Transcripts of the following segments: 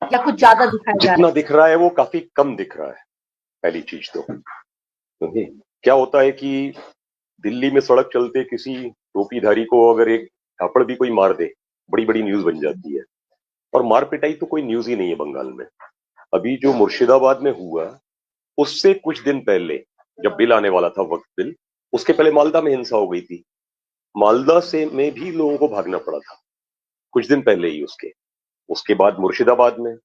या कुछ ज्यादा दिखाया जा रहा जितना दिख रहा है वो काफी कम दिख रहा है, पहली चीज तो। क्योंकि क्या होता है कि दिल्ली में सड़क चलते किसी टोपीधारी को अगर एक थप्पड़ भी कोई मार दे, बड़ी बड़ी न्यूज बन जाती है। और मार पिटाई तो कोई न्यूज ही नहीं है बंगाल में। अभी जो मुर्शिदाबाद में हुआ, उससे कुछ दिन पहले जब बिल आने वाला था, वक्त बिल, उसके पहले मालदा में हिंसा हो गई थी। मालदा से में भी लोगों को भागना पड़ा था कुछ दिन पहले ही। उसके उसके बाद मुर्शिदाबाद में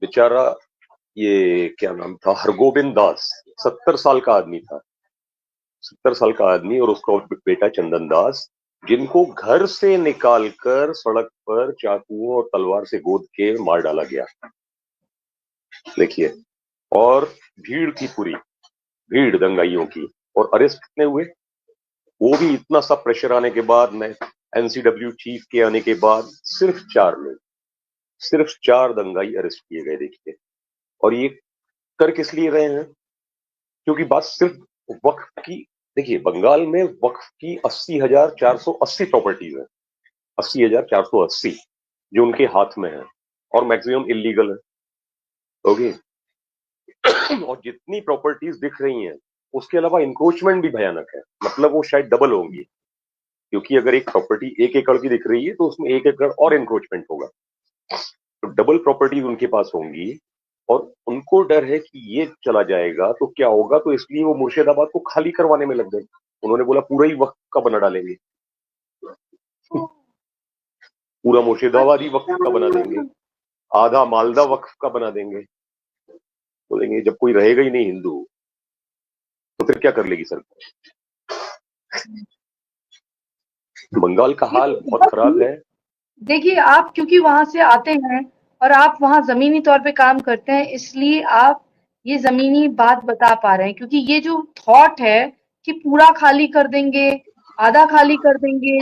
बेचारा, ये क्या नाम था, हरगोविंद दास, 70 साल का आदमी था, 70 साल का आदमी, और उसका बेटा चंदन दास, जिनको घर से निकालकर सड़क पर चाकुओं और तलवार से गोद के मार डाला गया। देखिए, और भीड़ की पूरी भीड़ दंगाइयों की, और अरेस्ट कितने हुए, वो भी इतना सब प्रेशर आने के बाद में, एनसीडब्ल्यू चीफ के आने के बाद, सिर्फ 4 लोग, सिर्फ 4 दंगाई अरेस्ट किए गए। देखिए, और ये कर किस लिए रहे हैं? क्योंकि बात सिर्फ वक्फ की। देखिए, बंगाल में वक्फ की 80,480 प्रॉपर्टीज है, 80,480 जो उनके हाथ में है, और मैक्सिमम इलीगल है। ओके। और जितनी प्रॉपर्टीज दिख रही हैं, उसके अलावा इंक्रोचमेंट भी भयानक है, मतलब वो शायद डबल होंगी। क्योंकि अगर एक प्रॉपर्टी 1 एकड़ की दिख रही है तो उसमें 1 एकड़ और इंक्रोचमेंट होगा, तो डबल प्रॉपर्टीज उनके पास होंगी। और उनको डर है कि ये चला जाएगा तो क्या होगा, तो इसलिए वो मुर्शिदाबाद को खाली करवाने में लग गए। उन्होंने बोला पूरा ही वक्फ का बना डालेंगे, है। पूरा मुर्शिदाबाद ही वक्फ का बना देंगे, अच्छा। आधा मालदा वक्फ का बना देंगे। बोलेंगे जब कोई रहेगा ही नहीं हिंदू, तो फिर क्या कर लेगी सरकार? बंगाल का ये हाल तो बहुत खराब बहुत, है। देखिए आप क्योंकि वहां से आते हैं और आप वहां जमीनी तौर पे काम करते हैं, इसलिए आप ये जमीनी बात बता पा रहे हैं। क्योंकि ये जो थॉट है कि पूरा खाली कर देंगे, आधा खाली कर देंगे,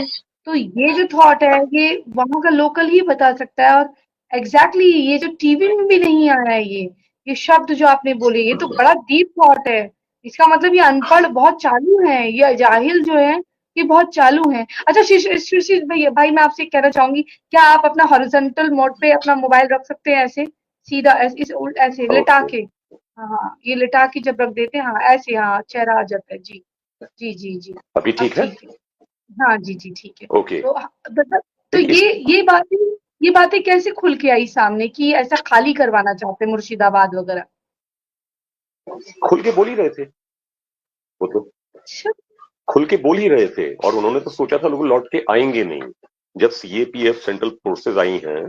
तो ये जो थॉट है ये वहां का लोकल ही बता सकता है। और एग्जैक्टली ये जो टीवी में भी नहीं आया है, ये शब्द जो आपने बोले, ये तो बड़ा डीप थॉट है। इसका मतलब ये अनपढ़ बहुत चालू है, ये जाहिल जो है ये बहुत चालू हैं। अच्छा शिशिर भैया भाई, मैं आपसे कहना चाहूंगी, क्या आप अपना हॉरिजॉन्टल मोड पे अपना मोबाइल रख सकते हैं ऐसे सीधा, ऐसे लिटा ओके। के? हाँ हाँ, ये लिटा के जब रख देते हैं, हाँ ऐसे, हाँ चेहरा आ जाता है जी। जी जी जी। अभी अब ठीक है। ठीक है। हाँ जी जी ठीक है। ओके। तो मतलब, तो देखिए, इस ये बातें कैसे खुल के आई सामने कि ऐसा खाली करवाना चाहते हैं मुर्शिदाबाद वगैरह? खुल के बोल ही रहे थे वो तो, अच्छा। खुल के बोल ही रहे थे। और उन्होंने तो सोचा था लोग लौट के आएंगे नहीं। जब सीएपीएफ सेंट्रल फोर्सेज आई हैं,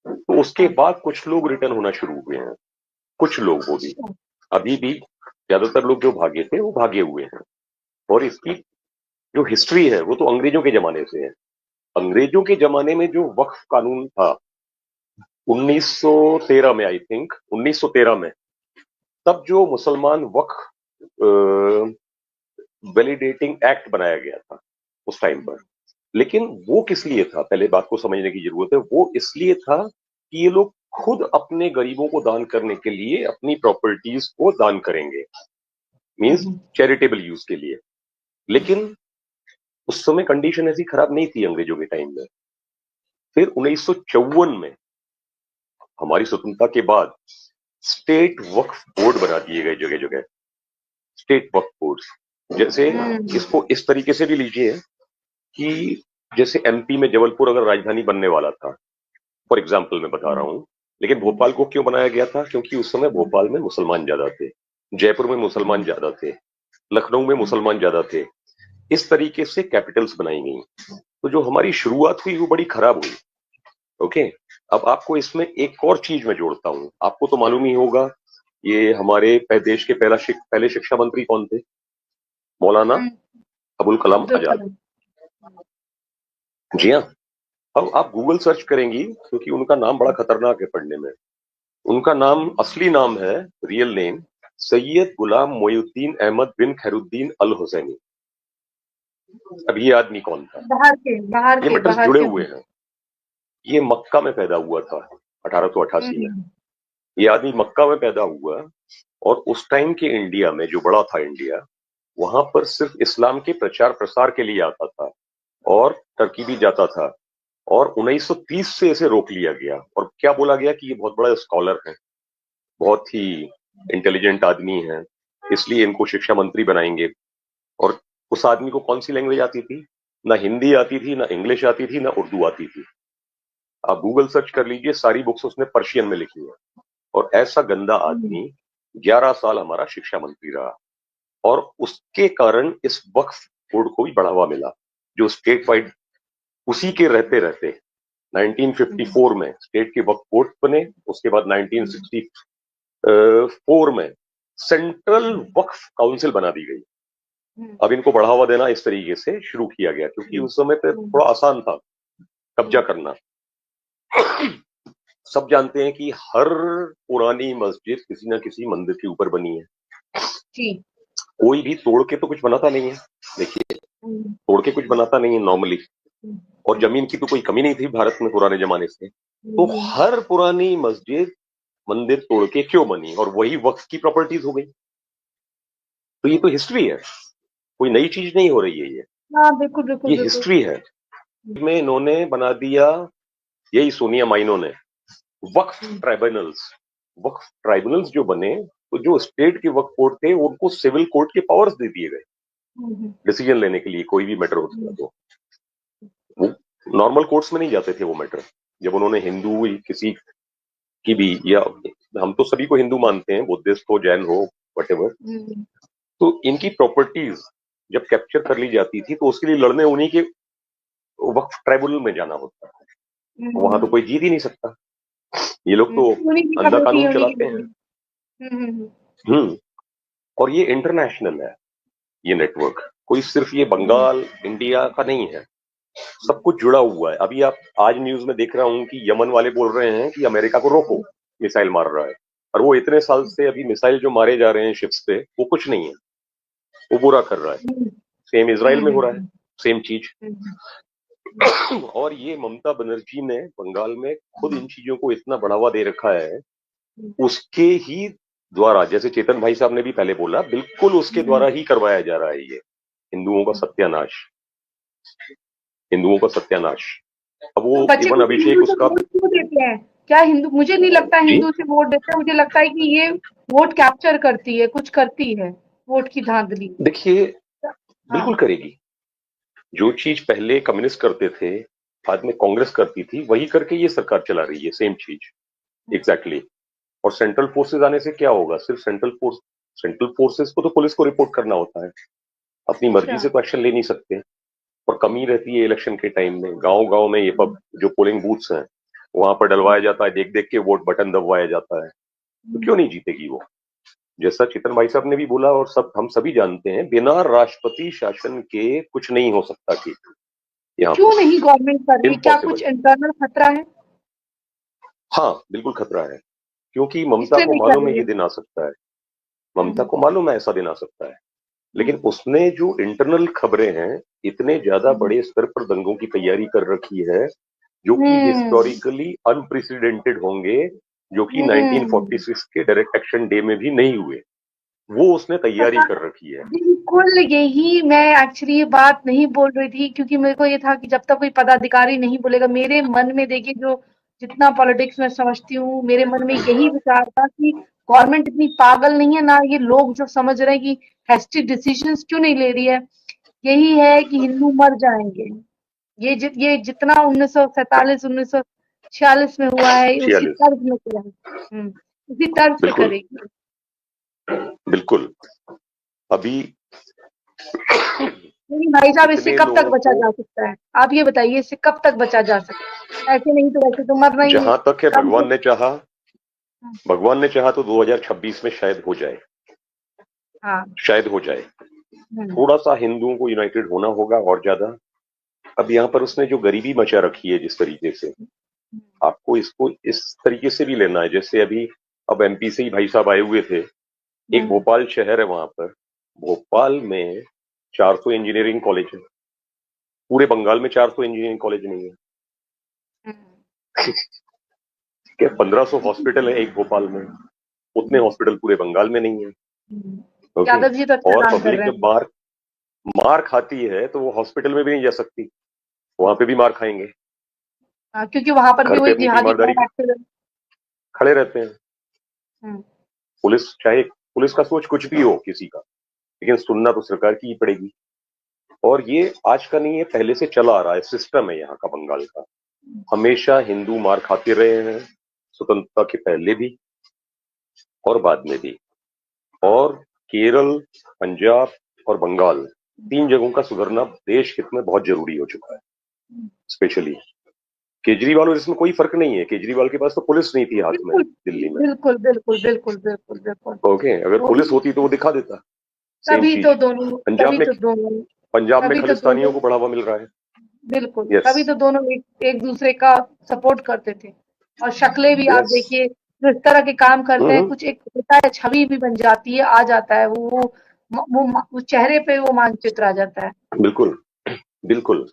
तो उसके हाँ। बाद कुछ लोग रिटर्न होना शुरू हुए हैं, कुछ लोग, वो भी। अच्छा। अभी भी ज्यादातर लोग जो भागे थे वो भागे हुए हैं। और इसकी जो हिस्ट्री है वो तो अंग्रेजों के जमाने से है। अंग्रेजों के जमाने में जो वक्फ कानून था 1913 में, आई थिंक 1913 में, तब जो मुसलमान वक्फ वैलिडेटिंग एक्ट बनाया गया था उस टाइम पर। लेकिन वो किस लिए था, पहले बात को समझने की जरूरत है। वो इसलिए था कि ये लोग खुद अपने गरीबों को दान करने के लिए अपनी प्रॉपर्टीज को दान करेंगे, मींस हम्म। चैरिटेबल यूज के लिए। लेकिन उस समय कंडीशन ऐसी खराब नहीं थी अंग्रेजों के टाइम में। फिर 1954 में, हमारी स्वतंत्रता के बाद, स्टेट वक्फ बोर्ड बना दिए गए जगह जगह, स्टेट वक्फ बोर्ड। जैसे हम्म। इसको इस तरीके से भी लीजिए कि जैसे एमपी में जबलपुर अगर राजधानी बनने वाला था, फॉर एग्जाम्पल मैं बता रहा हूं, लेकिन भोपाल को क्यों बनाया गया था? क्योंकि उस समय भोपाल में मुसलमान ज्यादा थे, जयपुर में मुसलमान ज्यादा थे, लखनऊ में मुसलमान ज्यादा थे। इस तरीके से कैपिटल्स बनाई गई। तो जो हमारी शुरुआत हुई वो बड़ी खराब हुई। ओके। अब आपको इसमें एक और चीज मैं जोड़ता हूं। आपको तो मालूम ही होगा, ये हमारे देश के पहले शिक्षा मंत्री कौन थे? मौलाना हम्म। अबुल कलाम अब्दुल आजाद। कलाम। जी हाँ। अब आप गूगल सर्च करेंगी, क्योंकि उनका नाम बड़ा खतरनाक है पढ़ने में। उनका नाम, असली नाम है, रियल नेम, सैयद गुलाम मोइनुद्दीन अहमद बिन खैरुद्दीन अल हुसैनी। अब ये आदमी कौन था? बाहर के, बाहर ये के, मैटर्स बाहर जुड़े के। हुए हैं। ये मक्का में पैदा हुआ था 1888 में। हुँ। ये आदमी मक्का में पैदा हुआ, और उस टाइम के इंडिया में, जो बड़ा था इंडिया, वहां पर सिर्फ इस्लाम के प्रचार प्रसार के लिए आता था, और टर्की भी जाता था। और 1930 से इसे रोक लिया गया और क्या बोला गया कि ये बहुत बड़ा स्कॉलर है, बहुत ही इंटेलिजेंट आदमी है, इसलिए इनको शिक्षा मंत्री बनाएंगे। और उस आदमी को कौन सी लैंग्वेज आती थी? ना हिंदी आती थी, ना इंग्लिश आती थी, ना उर्दू आती थी। आप गूगल सर्च कर लीजिए, सारी बुक्स उसने पर्शियन में लिखी है। और ऐसा गंदा आदमी 11 साल हमारा शिक्षा मंत्री रहा और उसके कारण इस वक्फ बोर्ड को भी बढ़ावा मिला, जो स्टेट वाइड उसी के रहते रहते 1954 में स्टेट के वक्फ बोर्ड बने। उसके बाद 1964 में सेंट्रल वक्फ काउंसिल बना दी गई। अब इनको बढ़ावा देना इस तरीके से शुरू किया गया, क्योंकि उस समय पे थोड़ा आसान था कब्जा करना। सब जानते हैं कि हर पुरानी मस्जिद किसी ना किसी मंदिर के ऊपर बनी है जी। कोई भी तोड़ के तो कुछ बनाता नहीं है। देखिए, तोड़ के कुछ बनाता नहीं है नॉर्मली। और जमीन की तो कोई कमी नहीं थी भारत में पुराने जमाने से, तो हर पुरानी मस्जिद मंदिर तोड़ के क्यों बनी और वही वक्फ की प्रॉपर्टीज हो गई। तो ये तो हिस्ट्री है, कोई नई चीज नहीं हो रही है ये। हाँ, बिल्कुल बिल्कुल ये बिल्कुल। हिस्ट्री है। में इन्होंने बना दिया, यही सोनिया माइनो ने, वक्फ ट्राइब्यूनल्स। वक्फ ट्राइब्यूनल्स जो बने, तो जो स्टेट के वक्फ बोर्ड थे उनको सिविल कोर्ट के पावर्स दे दिए गए डिसीजन लेने के लिए। कोई भी मैटर होता था तो वो नॉर्मल कोर्ट्स में नहीं जाते थे वो मैटर। जब उन्होंने हिंदू किसी की भी, या हम तो सभी को हिंदू मानते हैं, बुद्धिस्ट हो, जैन हो, वटेवर, तो इनकी प्रॉपर्टीज जब कैप्चर कर ली जाती थी तो उसके लिए लड़ने उन्हीं के वक्फ ट्राइब्यूनल में जाना होता है। वहां तो कोई जीत ही नहीं सकता। ये लोग तो अंधा कानून चलाते हैं। और ये इंटरनेशनल है ये नेटवर्क, कोई सिर्फ ये बंगाल इंडिया का नहीं है, सब कुछ जुड़ा हुआ है। अभी आप आज न्यूज में देख रहा हूं कि यमन वाले बोल रहे हैं कि अमेरिका को रोको, मिसाइल मार रहा है। और वो इतने साल से अभी मिसाइल जो मारे जा रहे हैं शिप्स पे, वो कुछ नहीं है, वो बुरा कर रहा है। सेम इजराइल में हो रहा है, सेम चीज। और ये ममता बनर्जी ने बंगाल में खुद इन चीजों को इतना बढ़ावा दे रखा है, उसके ही द्वारा, जैसे चेतन भाई साहब ने भी पहले बोला, बिल्कुल उसके द्वारा ही करवाया जा रहा है ये हिंदुओं का सत्यानाश, हिंदुओं का सत्यानाश। अब वो इवन अभिषेक उसका क्यों देते हैं? क्या हिंदू, मुझे नहीं लगता हिंदू से वोट देते हैं, मुझे लगता है कि ये वोट कैप्चर करती है, कुछ करती है, वोट की धांधली। देखिए, बिल्कुल करेगी। जो चीज पहले कम्युनिस्ट करते थे, बाद में कांग्रेस करती थी, वही करके ये सरकार चला रही है, सेम चीज एग्जैक्टली। और सेंट्रल फोर्सेस आने से क्या होगा? सिर्फ सेंट्रल फोर्सेस को तो पुलिस को रिपोर्ट करना होता है, अपनी मर्जी से तो एक्शन ले नहीं सकते। और कमी रहती है इलेक्शन के टाइम में, गांव गांव में ये पब जो पोलिंग बूथ्स हैं वहां पर डलवाया जाता है, देख देख के वोट बटन दबवाया जाता है। तो क्यों नहीं जीतेगी वो? जैसा चेतन भाई साहब ने भी बोला और सब हम सभी जानते हैं, बिना राष्ट्रपति शासन के कुछ नहीं हो सकता। कि क्यों नहीं गवर्नमेंट कर रही? क्या कुछ इंटरनल खतरा है? हाँ, बिल्कुल खतरा है, क्योंकि ममता को मालूम है ये दिन आ सकता है, ममता को मालूम है ऐसा दिन आ सकता है। लेकिन उसने जो इंटरनल खबरें हैं, इतने ज्यादा बड़े स्तर पर दंगों की तैयारी कर रखी है, जो कि हिस्टोरिकली अनप्रेसिडेंटेड होंगे, जो कि 1946 के डायरेक्ट एक्शन डे में भी नहीं हुए, वो उसने तैयारी कर रखी है। बिल्कुल यही मैं एक्चुअली ये बात नहीं बोल रही थी, क्योंकि मेरे को ये था कि जब तक कोई पदाधिकारी नहीं बोलेगा, मेरे मन में देखिए, जो जितना पॉलिटिक्स में समझती हूँ, मेरे मन में यही विचार था कि गवर्नमेंट इतनी पागल नहीं है ना, ये लोग जो समझ रहे हैं कि हैस्टी डिसीजंस क्यों नहीं ले रही है, यही है कि हिंदू मर जाएंगे। ये जितना 1947 1946 में हुआ है, उसी तर्ज में करेंगे, उसी तर्ज पे करेगी। बिल्कुल। अभी नहीं भाई साहब, इससे कब तक बचा जा सकता है? आप ये बताइए, इससे कब तक बचा जा सकता है? ऐसे नहीं तो वैसे तो मरना ही है। जहां तक है भगवान ने चाहा तो 2026 में शायद हो जाए। हाँ, शायद हो जाए। थोड़ा सा हिंदुओं को यूनाइटेड होना होगा और ज्यादा। अब यहाँ पर उसने जो गरीबी मचा रखी है जिस तरीके से, आपको इसको इस तरीके से भी लेना है। जैसे अभी अब एमपी से ही भाई साहब आए हुए थे, एक भोपाल शहर है, वहां पर भोपाल में 400 इंजीनियरिंग कॉलेज है। पूरे बंगाल में 400 इंजीनियरिंग कॉलेज नहीं है। क्या 1500 हॉस्पिटल है एक भोपाल में, उतने हॉस्पिटल पूरे बंगाल में नहीं है। यादव जी तो अच्छा और काम कर पब्लिक रहे जब मार खाती है तो वो हॉस्पिटल में भी नहीं जा सकती, वहां पे भी मार खाएंगे। क्योंकि वहां पर भी घर पे वही अपनी जिहादी तीमारदारी कौम एक्टिव है। खड़े रहते हैं। हम्म, पुलिस चाहे पुलिस का सोच कुछ भी हो किसी का, लेकिन सुनना तो सरकार की ही पड़ेगी। और ये आज का नहीं है, पहले से चला आ रहा है, सिस्टम है यहाँ का बंगाल का। हमेशा हिंदू मार खाते रहे हैं, स्वतंत्रता के पहले भी और बाद में भी। और केरल, पंजाब और बंगाल, तीन जगहों का सुधरना देश हित में बहुत जरूरी हो चुका है। स्पेशली केजरीवाल, और इसमें कोई फर्क नहीं है, केजरीवाल के पास तो पुलिस नहीं थी हाथ में बिल्कुल दिल्ली में। बिल्कुल बिल्कुल बिल्कुल बिल्कुल बिल्कुल। ओके, अगर वो पुलिस होती तो वो दिखा देता। सेम तभी तो चीज दोनों पंजाब तभी में, तो दोनों पंजाब में तभी तो खालिस्तानियों दोनों को बढ़ावा मिल रहा है। बिल्कुल, यस, तभी तो दोनों एक दूसरे का सपोर्ट करते थे। और शक्लें भी आप यस। देखिए, जो इस तरह के काम करते हैं, कुछ एक होता है, छवि भी बन जाती है, आ जाता है वो चेहरे पे वो मानचित्र आ जाता है। बिल्कुल, बिल्कुल।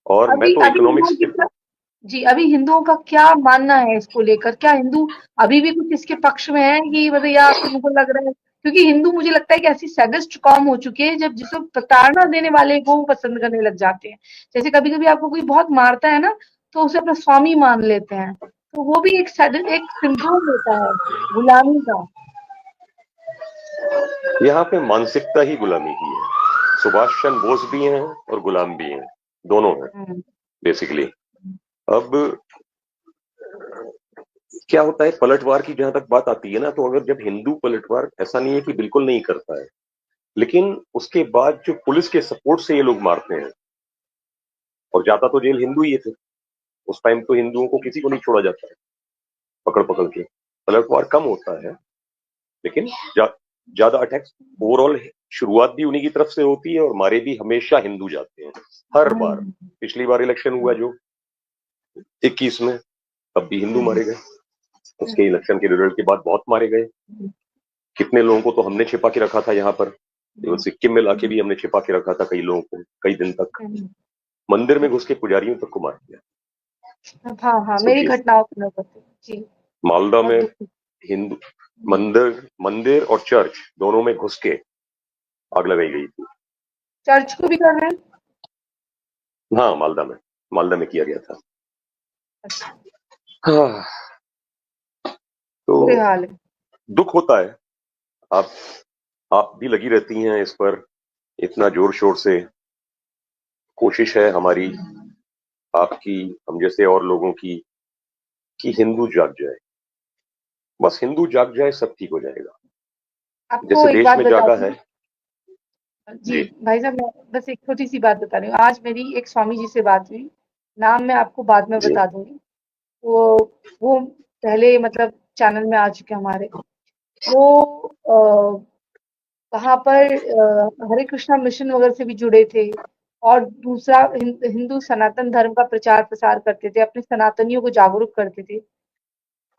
और मैं अभी तो अभी हिंदुओं इकोनॉमिक्स की के, तरफ जी, अभी हिंदुओं का क्या मानना है इसको लेकर? क्या हिंदू अभी भी कुछ इसके पक्ष में है कि मतलब, या फिर उनको लग रहा है, क्योंकि हिंदू मुझे लगता है कि ऐसी सैडिस्ट कौम हो चुकी है जब जिसको प्रताड़ना देने वाले को वो पसंद करने लग जाते हैं। जैसे कभी-कभी आपको कोई बहुत मारता है ना, तो उसे अपना स्वामी मान लेते हैं। तो वो भी एक सिंड्रोम होता है गुलामी का। यहाँ पे मानसिकता ही गुलामी की है। सुभाष चंद्र बोस भी हैं और गुलाम भी हैं, दोनों हैं हुँ, बेसिकली। अब क्या होता है, पलटवार की जहां तक बात आती है ना, तो अगर जब हिंदू पलटवार, ऐसा नहीं है कि बिल्कुल नहीं करता है, लेकिन उसके बाद जो पुलिस के सपोर्ट से ये लोग मारते हैं, और जाता तो जेल हिंदू ही थे उस टाइम, तो हिंदुओं को किसी को नहीं छोड़ा जाता है पकड़ पकड़ के। पलटवार कम होता है, लेकिन ज्यादा अटैक्स ओवरऑल शुरुआत भी उन्हीं की तरफ से होती है, और मारे भी हमेशा हिंदू जाते हैं हर बार। हुँ, पिछली बार इलेक्शन हुआ जो 21 में, तब भी हिंदू हुँ, मारे गए। हुँ, उसके इलेक्शन के रिजल्ट के बाद बहुत मारे गए। हुँ, कितने लोगों को तो हमने छिपा के रखा था यहाँ पर, इवन हुँ, सिक्किम में लाके हुँ, भी हमने छिपा के रखा था कई लोगों को, कई दिन तक। हुँ, मंदिर में घुस के पुजारियों तक को मार दिया। हाँ, हाँ, मेरी सोचिए, घटनाओं की नकल जी, मालदा बहुत में दुःख हिंदू हुँ, मंदिर मंदिर और चर्च दोनों में घुस के आग लगाई गई थी। चर्च को भी कर रहे हैं? हाँ, मालदा में किया गया था। अच्छा, हाँ, तो बुरे हाल है। दुख होता है। आप आप भी लगी रहती हैं इस पर इतना जोर शोर से। कोशिश है हमारी, आपकी, हम जैसे और लोगों की, कि हिंदू जाग जाए। बस हिंदू जाग जाए, सब ठीक हो जाएगा। आपको जैसे एक देश बात में बता जागा दूँ है। जी, जी, भाई साहब, मैं बस एक छोटी-सी बात बता रही हूँ। आज मेरी एक स्वामी जी से बात हुई, नाम मैं आपको बाद में जी, बता दूँगी। वो वो पहले मतलब चैनल में आ चुके हैं हमारे। वो वहाँ पर हरे कृष्णा मिशन वगैरह से भी जुड़े थे, और दूसरा हिंदू सनातन धर्म का प्रचार-प्रसार करते थे, अपने सनातनियों को जागरूक करते थे।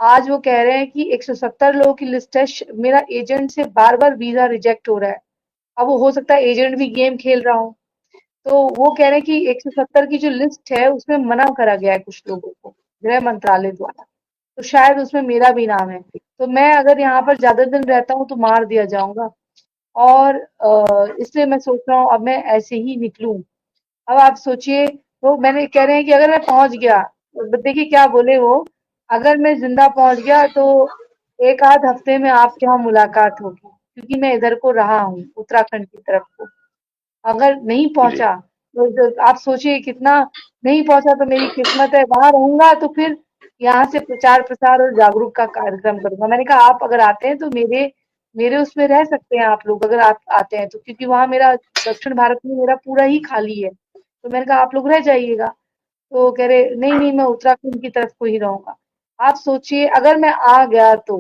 आज वो कह रहे हैं कि 170 लोगों की लिस्ट है, मेरा एजेंट से बार-बार वीज़ा रिजेक्ट हो रहा है। अब वो हो सकता है एजेंट भी गेम खेल रहा हो। तो वो कह रहे हैं कि 170 की जो लिस्ट है उसमें मना करा गया है कुछ लोगों को, गृह मंत्रालय द्वारा। तो शायद उसमें मेरा भी नाम है। तो मैं अगर यहाँ पर ज़्यादा दिन रहता हूँ तो मार दिया जाऊँगा, और इसलिए मैं सोच रहा हूँ अब मैं ऐसे ही निकलूँ। अब आप सोचिए, वो मैंने कह रहे हैं कि अगर मैं पहुँच गया, तो देखिए क्या बोले वो, अगर मैं ज़िंदा पहुँच गया तो 1 आध हफ्ते में आपके यहाँ मुलाकात होगी, क्योंकि मैं इधर को रहा हूँ, उत्तराखंड की तरफ को। अगर नहीं जी, पहुंचा तो आप सोचिए कितना, नहीं पहुंचा तो मेरी किस्मत है, वहां रहूंगा तो फिर यहाँ से प्रचार प्रसार और जागरूक का कार्यक्रम करूंगा। मैंने कहा आप अगर आते हैं तो मेरे मेरे उसमें रह सकते हैं आप लोग, अगर आप आते हैं तो, क्योंकि वहां मेरा दक्षिण भारत में मेरा पूरा ही खाली है। तो मैंने कहा आप लोग रह जाइएगा। तो कह रहे नहीं नहीं, मैं उत्तराखंड की तरफ को ही रहूंगा। आप सोचिए अगर मैं आ गया तो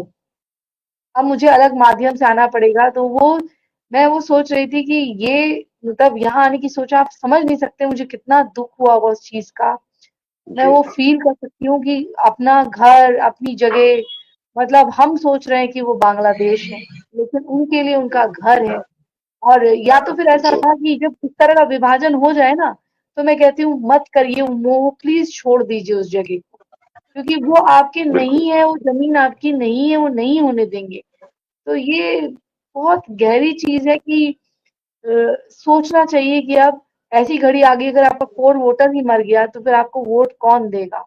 अब मुझे अलग माध्यम से आना पड़ेगा, तो वो मैं वो सोच रही थी कि ये मतलब यहाँ आने की सोच, आप समझ नहीं सकते मुझे कितना दुख हुआ होगा उस चीज का। मैं जी, वो फील कर सकती हूँ कि अपना घर, अपनी जगह, मतलब हम सोच रहे हैं कि वो बांग्लादेश है, लेकिन उनके लिए उनका घर है। और या तो फिर ऐसा जी, था कि जब इस तरह का विभाजन हो जाए ना, तो मैं कहती हूँ मत करिए मोह, प्लीज छोड़ दीजिए उस जगह को, क्योंकि वो आपके बिल्कुल। नहीं है, वो जमीन आपकी नहीं है, वो नहीं होने देंगे। तो ये बहुत गहरी चीज है कि सोचना चाहिए कि अब ऐसी घड़ी आ गई, अगर आपका कोर वोटर ही मर गया तो फिर आपको वोट कौन देगा?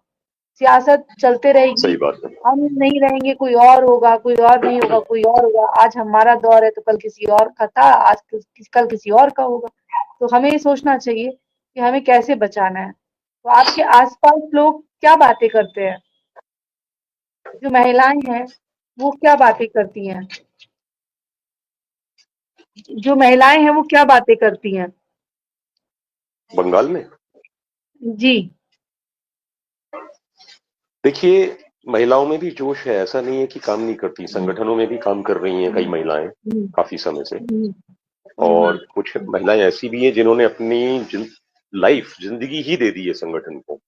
सियासत चलते रहेगी, सही बात है। हम नहीं रहेंगे, कोई और होगा, कोई और नहीं होगा, कोई और होगा। आज हमारा दौर है तो कल किसी और का था, आज कल किसी और का होगा। तो हमें ये सोचना चाहिए कि हमें कैसे बचाना है। तो आपके आसपास लोग क्या बातें करते हैं? जो महिलाएं हैं वो क्या बातें करती हैं? जो महिलाएं हैं वो क्या बातें करती हैं? बंगाल में जी। देखिए, महिलाओं में भी जोश है, ऐसा नहीं है कि काम नहीं करती, संगठनों में भी काम कर रही हैं कई महिलाएं हम्म, काफी समय से। हम्म, और हम्म, कुछ महिलाएं ऐसी भी हैं जिन्होंने अपनी लाइफ जिंदगी ही दे दी है संगठन को,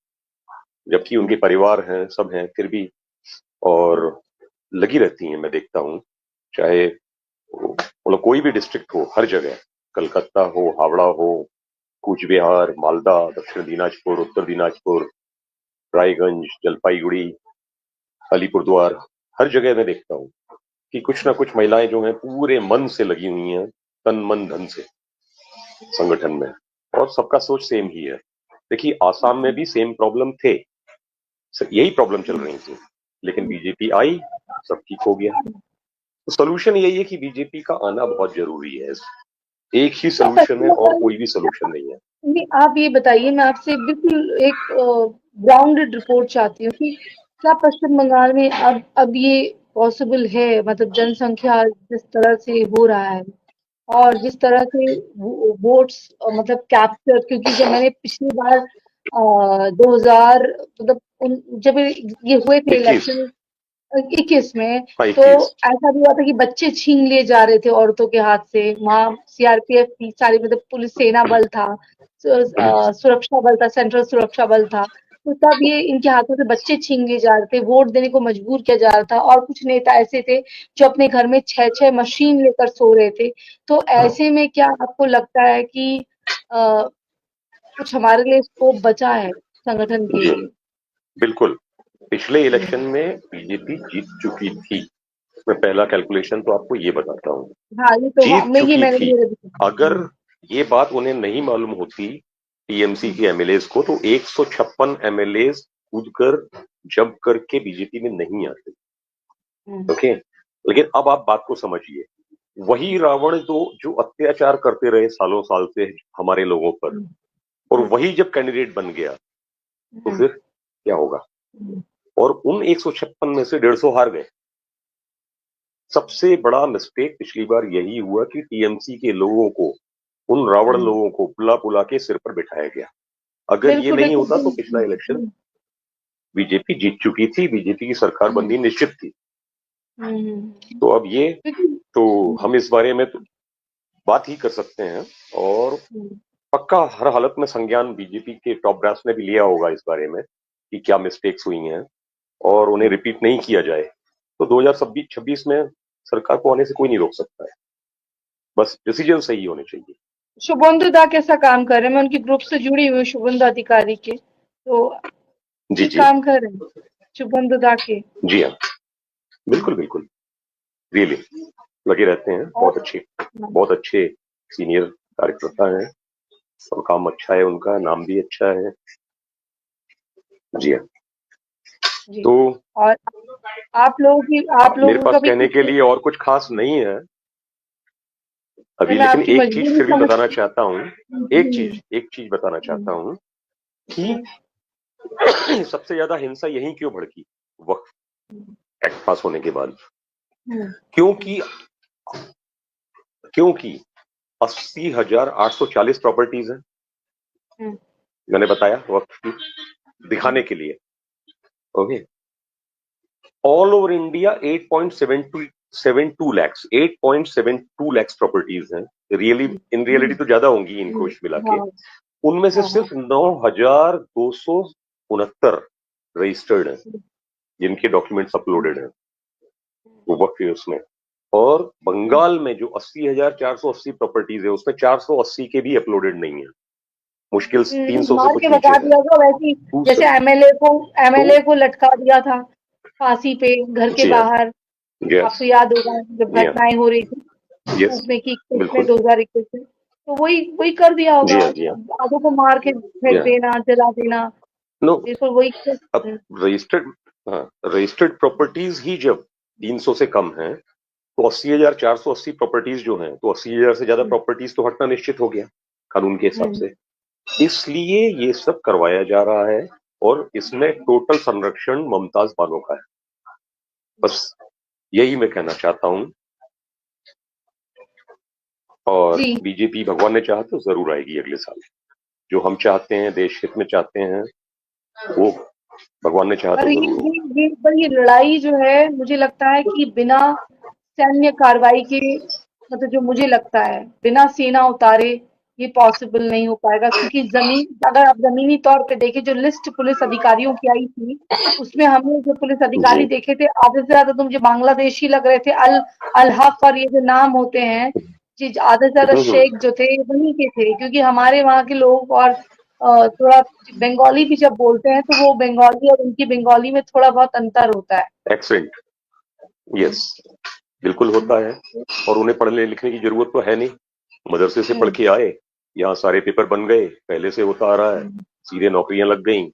जबकि उनके परिवार हैं, सब हैं, फिर भी और लगी रहती हैं। मैं देखता हूँ, चाहे मतलब कोई भी डिस्ट्रिक्ट हो, हर जगह, कलकत्ता हो, हावड़ा हो, कूच बिहार, मालदा, दक्षिण दिनाजपुर, उत्तर दिनाजपुर, रायगंज, जलपाईगुड़ी, अलीपुरद्वार, हर जगह मैं देखता हूँ कि कुछ ना कुछ महिलाएं जो हैं पूरे मन से लगी हुई हैं, तन मन धन से संगठन में। और सबका सोच सेम ही है। देखिए, आसाम में भी सेम प्रॉब्लम थे, यही प्रॉब्लम चल रही थी, लेकिन बीजेपी आई, सब ठीक हो गया। तो सोल्यूशन यही है कि बीजेपी का आना बहुत जरूरी है। एक ही क्या सोल्यूशन पश्चिम है और बंगाल कोई भी सोल्यूशन नहीं है। नहीं, आप ये बताइए, मैं आपसे बिल्कुल एक ग्राउंडेड रिपोर्ट चाहती हूँ कि क्या पश्चिम बंगाल में अब ये पॉसिबल है? मतलब जनसंख्या जिस तरह से हो रहा है और जिस तरह से वोट्स मतलब कैप्चर, क्योंकि जब मैंने पिछली बार 2000 मतलब जब ये हुए थे 21, इलेक्शन 21 में, हाँ तो 21। ऐसा भी हुआ था कि बच्चे छीन लिए जा रहे थे औरतों के हाथ से। वहां सीआरपीएफ थी, सारी मतलब पुलिस सेना बल था, सुरक्षा बल था, सेंट्रल सुरक्षा बल था। तो तब ये इनके हाथों से बच्चे छीन लिए जा रहे थे, वोट देने को मजबूर किया जा रहा था। और कुछ नेता ऐसे थे जो अपने घर में 6-6 मशीन लेकर सो रहे थे। तो ऐसे में क्या आपको लगता है कि अ, कुछ हमारे लिए स्कोप बचा है संगठन के जी, लिए? बिल्कुल। पिछले इलेक्शन हम्म। में बीजेपी जीत चुकी थी। मैं पहला कैलकुलेशन तो आपको ये बताता हूँ, हाँ, ये तो हाँ, जीत मैं ये चुकी मैंने थी। मेरे भी। अगर ये बात उन्हें नहीं मालूम होती, टीएमसी के एमएलएज को, तो 156 एमएलएज कूद कर जंप करके बीजेपी में नहीं आते। हम्म, ओके, लेकिन अब आप बात को समझिए। वही रावण जो अत्याचार करते रहे सालों साल से हमारे लोगों पर, हम्म, और हम्म, वही जब कैंडिडेट बन गया, तो हम्म, फिर क्या होगा? हम्म, और उन 156 में से 150 हार गए। सबसे बड़ा मिस्टेक पिछली बार यही हुआ कि टीएमसी के लोगों को, उन रावण हम्म। लोगों को पुला पुला के सिर पर बिठाया गया। अगर ये बिल्कुल, नहीं बिल्कुल, होता तो पिछला इलेक्शन बीजेपी जीत चुकी थी, बीजेपी की सरकार हुँ, बननी निश्चित थी। हुँ। तो अब ये, क्योंकि तो हुँ, हम इस बारे में तो बात ही कर सकते हैं। और हुँ, पक्का हर हालत में संज्ञान बीजेपी के टॉप ब्रास ने भी लिया होगा इस बारे में कि क्या मिस्टेक्स हुई हैं और उन्हें हुँ। रिपीट नहीं किया जाए। तो 2026 में सरकार को आने से कोई नहीं रोक सकता है, बस डिसीजन सही होने चाहिए। शुभेंदु दा कैसा काम कर रहे हैं? मैं उनके ग्रुप से जुड़ी हुई हूँ, शुभेंदु अधिकारी के, तो जी ठीक जी। काम कर रहे हैं शुभेंदु दा के। जी हाँ, हुँ, बिल्कुल बिल्कुल, रियली लगे रहते हैं। और हाँ, बहुत अच्छे सीनियर कार्यकर्ता हैं, और काम अच्छा है, उनका नाम भी अच्छा है। जी हाँ। जी। तो और आप मेरे लोगों का पास भी कहने के कुछ, लिए और कुछ खास नहीं है अभी, मैं लेकिन आपकी एक चीज मजबूरी फिर भी बताना समझती हूँ। चाहता हूँ। हुँ, एक चीज बताना चाहता हुँ, हूँ कि हुँ, सबसे ज्यादा हिंसा यहीं क्यों भड़की वक्फ हुँ, एक्ट पास होने के बाद? हुँ, क्योंकि क्योंकि 80,840 प्रॉपर्टीज हैं, हुँ, मैंने बताया वक्फ की, हुँ, दिखाने के लिए। Okay, all over India 8.72 lakhs 8.72 lakhs properties हैं। रियली, इन रियलिटी हुँ, तो ज्यादा होंगी इनको हुँ, मिला के। हाँ, उनमें से हाँ, हाँ। सिर्फ 9,269 रजिस्टर्ड हैं, जिनके डॉक्यूमेंट्स हुँ, अपलोडेड हैं वो वक्फ के उसमें। और बंगाल में जो 80,480 प्रॉपर्टीज है, उसमें 480 के भी अपलोडेड नहीं है, मुश्किल 300 से मार के कुछ नीचे भगा है। दिया था वैसी, जैसे दूसरा, तो एमएलए को लटका दिया था फांसी पे घर के जी हाँ, बाहर। यस, आपको याद होगा जब जी हाँ, घटनाएं हो रही थी यस, उसमें की 21 में, बिल्कुल, 2021 में। तो वही वही कर दिया जी होगा, हाँ, जी हाँ, अब आधों को मार के जी फेंक हाँ, देना, जला देना। नो, बिल्कुल वही तो। अब रजिस्टर्ड, हाँ, रजिस्टर्ड प्रॉपर्टीज ही जब 300 से कम है तो 80,480 प्रॉपर्टीज जो हैं, तो 80,000 से ज्यादा हम्म, प्रॉपर्टीज तो हटना निश्चित हो गया कानून के हिसाब हम्म, से। इसलिए ये सब करवाया जा रहा है, और इसमें टोटल संरक्षण मुमताज बानो का है। बस यही मैं कहना चाहता हूं। और जी। बीजेपी भगवान ने चाहा तो जरूर आएगी अगले साल। जो हम चाहते हैं, देश हित में चाहते हैं, वो भगवान ने चाहा पर तो ये जरूर होगा। ये पर ये लड़ाई जो है, मुझे लगता है कि बिना सैन्य कार्रवाई के, मतलब जो मुझे लगता है बिना सेना उतारे ये पॉसिबल नहीं हो पाएगा, क्योंकि जमीन, अगर आप जमीनी तौर पे देखें, जो लिस्ट पुलिस अधिकारियों की आई थी उसमें हमने जो पुलिस जी। अधिकारी देखे थे आधे से ज्यादा तो मुझे बांग्लादेशी लग रहे थे। अल हक और ये जो नाम होते हैं, जी, आधे से ज्यादा हम्म। शेख जो थे ये वहीं के थे, क्योंकि हमारे वहाँ के लोग और थोड़ा बंगाली भी जब बोलते हैं तो वो बंगाली और उनकी बंगाली में थोड़ा बहुत अंतर होता है। एक्सेंट, यस, बिल्कुल होता है। और उन्हें पढ़ने लिखने की जरूरत तो है नहीं, मदरसे से पढ़ हम्म, के आए, यहाँ सारे पेपर बन गए, पहले से होता आ रहा है, हम्म, सीधे नौकरियां लग गई।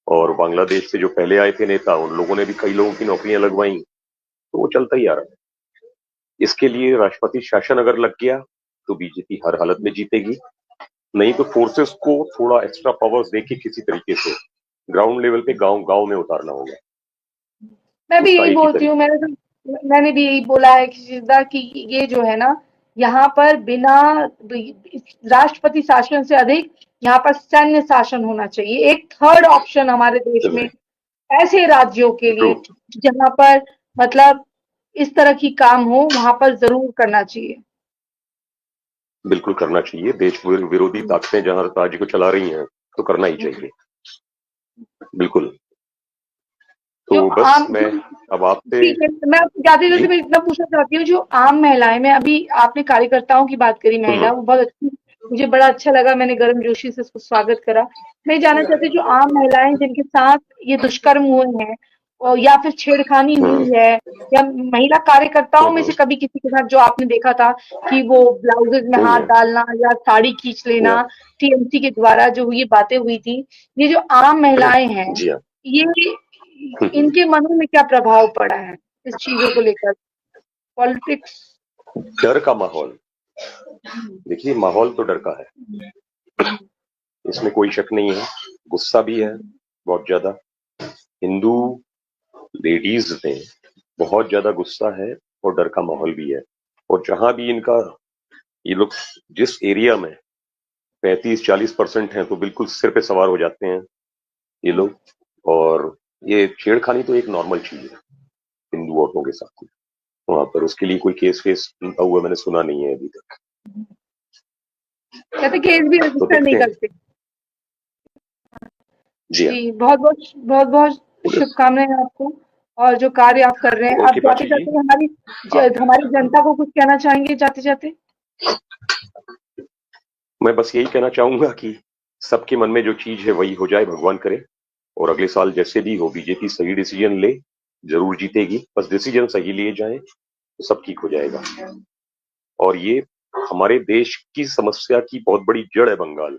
और बांग्लादेश से जो पहले आए थे नेता, उन लोगों ने भी कई लोगों की नौकरियां लगवाई, तो वो चलता ही आ रहा है। इसके लिए राष्ट्रपति शासन अगर लग गया तो बीजेपी हर हालत में जीतेगी। नहीं तो फोर्सेस को थोड़ा एक्स्ट्रा पावर्स देके किसी तरीके से ग्राउंड लेवल पे, गांव गांव में उतारना होगा। मैं भी उसका यही एक ही बोलती हूँ। तरीका है। मैंने भी यही बोला है कि शिदा कि ये जो है ना, यहाँ पर बिना राष्ट्रपति शासन से अधिक यहाँ पर सैन्य शासन होना चाहिए। एक थर्ड ऑप्शन हमारे देश में ऐसे राज्यों के ट्रू, लिए जहाँ पर मतलब इस तरह की काम हो, वहां पर जरूर करना चाहिए। बिल्कुल करना चाहिए। देश विरोधी ताकतें जहां राज्य को चला रही हैं, तो करना ही चाहिए, बिल्कुल। तो जो बस आम मैं अब आपसे, ठीक है, मैं जाते जी, जाते मैं इतना पूछना चाहती हूँ, जो आम महिलाएं, मैं अभी आपने कार्यकर्ताओं की बात करी, महिला, वो बहुत अच्छी, मुझे बड़ा अच्छा लगा, मैंने गर्मजोशी से उसको स्वागत करा। मैं जानना चाहती हूँ, जो आम महिलाएं जिनके साथ ये दुष्कर्म हुए हैं और या फिर छेड़खानी हम्म, हुई है, या महिला कार्यकर्ताओं में हम्म, से कभी किसी के साथ जो आपने देखा था कि वो ब्लाउजेज में हुई हाथ है, डालना या साड़ी खींच या, लेना, टीएमसी के द्वारा जो ये बातें हुई थी, ये जो आम महिलाएं हैं, जी हाँ। ये इनके मनों में क्या प्रभाव पड़ा है इस चीजों को लेकर, पॉलिटिक्स? डर का माहौल, देखिए माहौल तो डर का है, इसमें कोई शक नहीं है। गुस्सा भी है बहुत ज्यादा, हिंदू लेडीज में बहुत ज्यादा गुस्सा है, और डर का माहौल भी है। और जहां भी इनका, ये लोग जिस एरिया में 35-40% हैं, तो बिल्कुल सिर पे सवार हो जाते हैं ये लोग। और ये छेड़खानी तो एक नॉर्मल चीज है हिंदू औरतों के साथ में। वहां पर उसके लिए कोई केस फेस बनता हुआ मैंने सुना नहीं है अभी तक। कहते केस भी तो रजिस्टर नहीं देखते हैं। करते। जी हाँ। जी, बहुत बहुत पुलिस, शुभकामनाएं आपको, और जो कार्य आप कर रहे हैं। आप ओके जाते प्राची जी। जाते आप, हमारी जनता को कुछ कहना चाहेंगे जाते जाते? मैं बस यही कहना चाहूंगा कि सबके मन में जो चीज है वही हो जाए, भगवान करे। और अगले साल जैसे भी हो, बीजेपी सही डिसीजन ले, जरूर जीतेगी। बस डिसीजन सही लिए जाए तो सब ठीक हो जाएगा। और ये हमारे देश की समस्या की बहुत बड़ी जड़ है, बंगाल,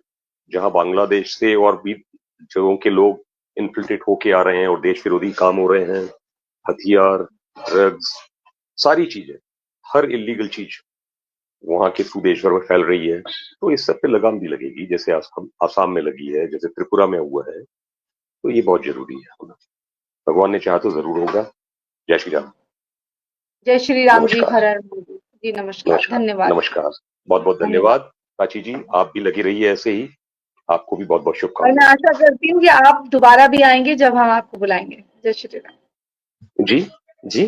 जहां बांग्लादेश से और भी जगहों के लोग इन्फिल्ट्रेट होके आ रहे हैं और देश विरोधी काम हो रहे हैं। हथियार, ड्रग्स, सारी चीजें, हर इलीगल चीज वहां के थ्रू देश भर में फैल रही है। तो इस सब पे लगाम भी लगेगी, जैसे आसाम में लगी है, जैसे त्रिपुरा में हुआ है। तो ये बहुत जरूरी है। भगवान ने चाहा तो जरूर होगा। जय श्री राम। जय श्री राम जी, नमस्कार। हर हर महादेव जी, नमस्कार, नमस्कार। धन्यवाद। नमस्कार। बहुत बहुत धन्यवाद। धन्यवाद प्राची जी। आप भी लगी रहिए ऐसे ही। आपको भी बहुत बहुत और मैं शुभकामनाएं। आशा करती हूँ कि आप दोबारा भी आएंगे जब हम आपको बुलाएंगे। जय श्री राम। जी, जी,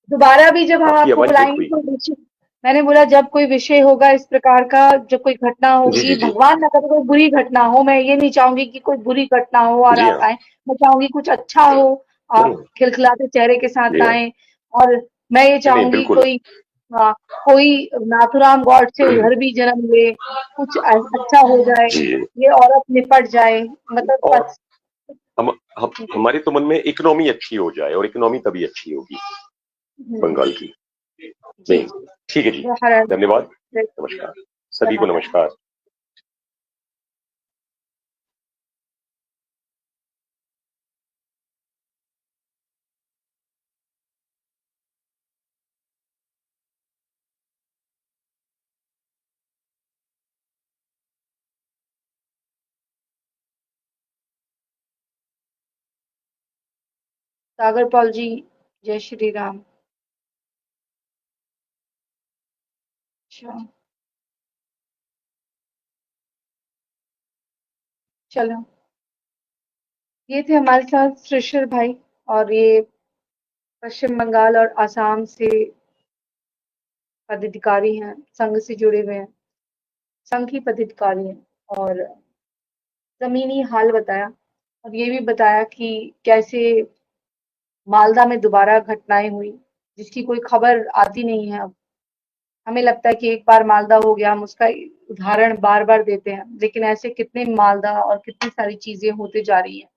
दोबारा भी जब हम आपकी आपको आवाज ब्रेक बुलाएंगे हुई। तो निश्चित, मैंने बोला जब कोई विषय होगा इस प्रकार का, जब कोई घटना जी होगी, जी जी। भगवान ना करे कोई बुरी घटना हो, मैं ये नहीं चाहूंगी कि कोई बुरी घटना हो और जी आप हाँ। आए, मैं चाहूंगी कुछ अच्छा हो, आप नहीं, खिलखिलाते चेहरे के जी साथ हाँ। आए। और मैं ये नहीं, चाहूंगी बिल्कुल। कोई, हाँ, कोई नाथुराम गॉड से उधर भी जन्म ले, कुछ अच्छा हो जाए, जी। ये औरत निपट जाए, मतलब और बस। हम हमारे तो मन में इकोनॉमी अच्छी हो जाए, और इकोनॉमी तभी अच्छी होगी हम्म, बंगाल की। जी नहीं, जी। ठीक है जी। हर हर धन्यवाद। जय नमस्कार। जय सभी को माता दी। नमस्कार। सागर पाल जी, जय श्री राम। अच्छा, चलो, ये थे हमारे साथ श्रीश्वर भाई, और ये पश्चिम बंगाल और आसाम से पदाधिकारी हैं, संघ से जुड़े हुए हैं, संघ की पदाधिकारी हैं, और जमीनी हाल बताया, और ये भी बताया कि कैसे मालदा में दोबारा घटनाएं हुई, जिसकी कोई खबर आती नहीं है अब। हमें लगता है कि एक बार मालदा हो गया, हम उसका उदाहरण बार बार देते हैं, लेकिन ऐसे कितने मालदा और कितनी सारी चीजें होते जा रही हैं,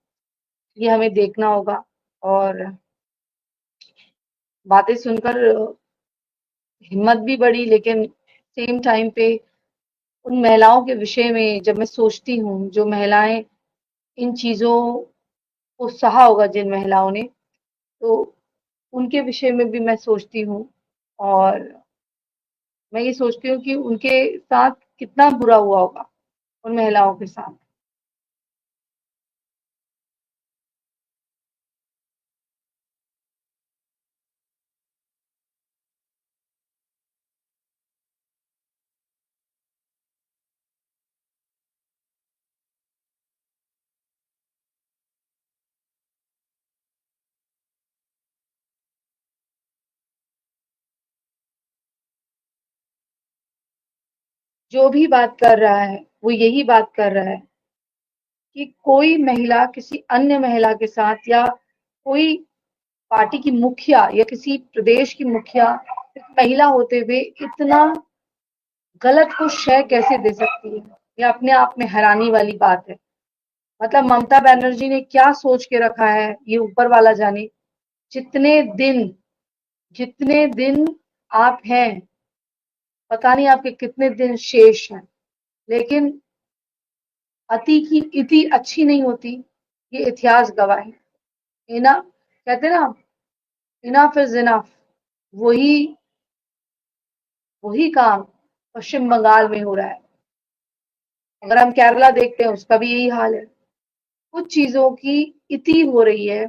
ये हमें देखना होगा। और बातें सुनकर हिम्मत भी बढ़ी, लेकिन सेम टाइम पे उन महिलाओं के विषय में जब मैं सोचती हूँ, जो महिलाएं इन चीजों को सहा होगा, जिन महिलाओं ने, तो उनके विषय में भी मैं सोचती हूँ, और मैं ये सोचती हूँ कि उनके साथ कितना बुरा हुआ होगा, उन महिलाओं के साथ। जो भी बात कर रहा है वो यही बात कर रहा है कि कोई महिला किसी अन्य महिला के साथ, या कोई पार्टी की मुखिया या किसी प्रदेश की मुखिया एक महिला होते हुए इतना गलत को शय कैसे दे सकती है, ये अपने आप में हैरानी वाली बात है। मतलब ममता बनर्जी ने क्या सोच के रखा है, ये ऊपर वाला जाने। जितने दिन जितने दिन आप हैं, पता नहीं आपके कितने दिन शेष हैं, लेकिन अति की इति अच्छी नहीं होती, ये इतिहास गवाह है। इना कहते ना, इनफ इज इनफ। वही वही काम पश्चिम बंगाल में हो रहा है। अगर हम केरला देखते हैं, उसका भी यही हाल है। कुछ चीजों की इति हो रही है,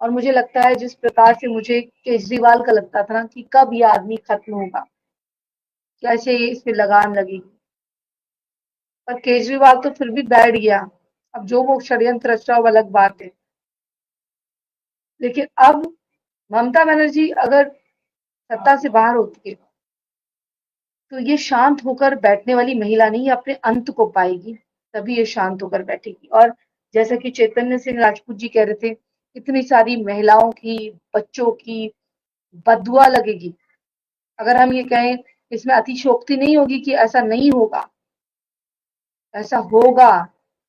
और मुझे लगता है जिस प्रकार से मुझे केजरीवाल का लगता था ना कि कब ये आदमी खत्म होगा, कैसे ये इस पे लगाम लगेगी, पर केजरीवाल तो फिर भी बैठ गया। अब जो वो षड्यंत्र रच रहा, वो अलग बात है, लेकिन अब ममता बनर्जी अगर सत्ता से बाहर होती है, तो ये शांत होकर बैठने वाली महिला नहीं, ये अपने अंत को पाएगी, तभी ये शांत होकर बैठेगी। और जैसा कि चैतन्य सिंह राजपूत जी कह रहे थे, इतनी सारी महिलाओं की, बच्चों की बददुआ लगेगी। अगर हम ये कहें, इसमें अतिशयोक्ति नहीं होगी कि ऐसा नहीं होगा, ऐसा होगा।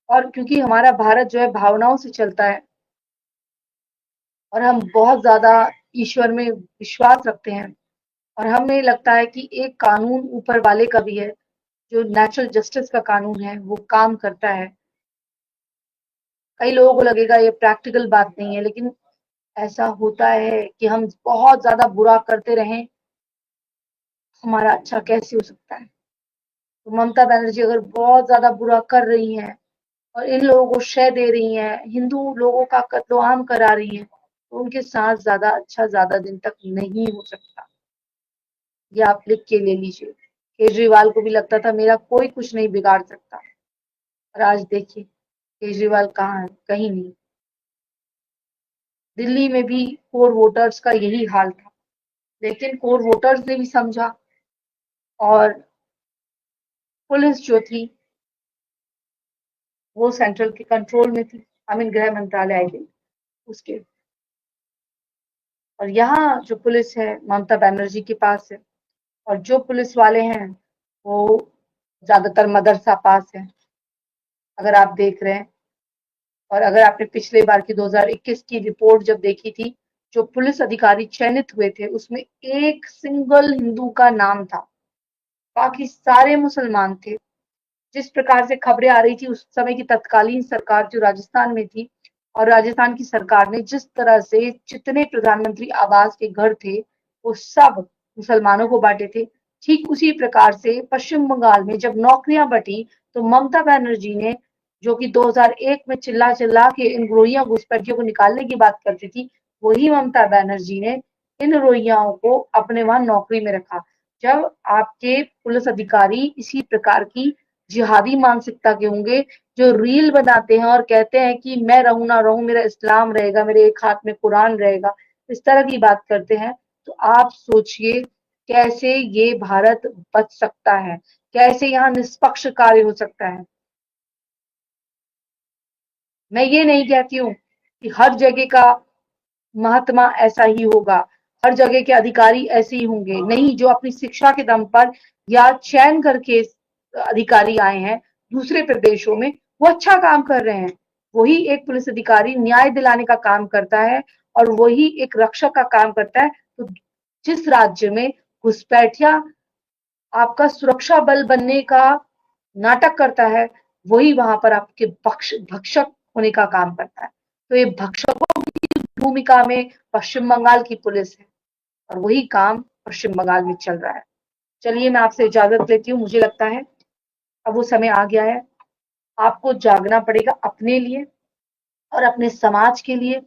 और क्योंकि हमारा भारत जो है भावनाओं से चलता है, और हम बहुत ज्यादा ईश्वर में विश्वास रखते हैं, और हमें लगता है कि एक कानून ऊपर वाले का भी है, जो नेचुरल जस्टिस का कानून है, वो काम करता है। कई लोगों को लगेगा ये प्रैक्टिकल बात नहीं है, लेकिन ऐसा होता है कि हम बहुत ज्यादा बुरा करते रहें, हमारा अच्छा कैसे हो सकता है। तो ममता बनर्जी अगर बहुत ज्यादा बुरा कर रही हैं, और इन लोगों को शय दे रही हैं, हिंदू लोगों का कत्लेआम करा रही हैं, तो उनके साथ ज्यादा अच्छा ज्यादा दिन तक नहीं हो सकता। ये आप लिख के ले लीजिए। केजरीवाल को भी लगता था मेरा कोई कुछ नहीं बिगाड़ सकता, और आज देखिए केजरीवाल कहाँ है, कहीं नहीं। दिल्ली में भी कोर वोटर्स का यही हाल था, लेकिन कोर वोटर्स ने भी समझा, और पुलिस जो थी वो सेंट्रल के कंट्रोल में थी, आई मीन गृह मंत्रालय आई थिंक उसके। और यहाँ जो पुलिस है ममता बनर्जी के पास है, और जो पुलिस वाले हैं वो ज्यादातर मदरसा पास है, अगर आप देख रहे हैं। और अगर आपने पिछले बार की 2021 की रिपोर्ट जब देखी थी, जो पुलिस अधिकारी चयनित हुए थे उसमें एक सिंगल हिंदू का नाम था, बाकी सारे मुसलमान थे। जिस प्रकार से खबरें आ रही थी उस समय की तत्कालीन सरकार जो राजस्थान में थी, और राजस्थान की सरकार ने जिस तरह से जितने प्रधानमंत्री आवास के घर थे वो सब मुसलमानों को बांटे थे, ठीक उसी प्रकार से पश्चिम बंगाल में जब नौकरियां बंटी, तो ममता बनर्जी ने, जो कि 2001 में चिल्ला चिल्ला के इन रोहिंग्या घुसपैठियों को निकालने की बात करती थी, वही ममता बनर्जी ने इन रोहिंग्याओं को अपने वहां नौकरी में रखा। जब आपके पुलिस अधिकारी इसी प्रकार की जिहादी मानसिकता के होंगे, जो रील बनाते हैं और कहते हैं कि मैं रहूं ना रहूं, मेरा इस्लाम रहेगा, मेरे एक हाथ में कुरान रहेगा, इस तरह की बात करते हैं, तो आप सोचिए कैसे ये भारत बच सकता है, कैसे यहाँ निष्पक्ष कार्य हो सकता है। मैं ये नहीं कहती हूँ कि हर जगह का महात्मा ऐसा ही होगा, हर जगह के अधिकारी ऐसे ही होंगे, नहीं, जो अपनी शिक्षा के दम पर या चयन करके अधिकारी आए हैं दूसरे प्रदेशों में, वो अच्छा काम कर रहे हैं। वही एक पुलिस अधिकारी न्याय दिलाने का काम करता है और वही एक रक्षक का काम करता है। तो जिस राज्य में घुसपैठिया आपका सुरक्षा बल बनने का नाटक करता है, वही वहां पर आपके भक्षक होने का काम करता है। तो ये भक्षकों की भूमिका में पश्चिम बंगाल की पुलिस है और वही काम पश्चिम बंगाल में चल रहा है। चलिए, मैं आपसे इजाजत लेती हूँ। मुझे लगता है अब वो समय आ गया है, आपको जागना पड़ेगा अपने लिए और अपने समाज के लिए।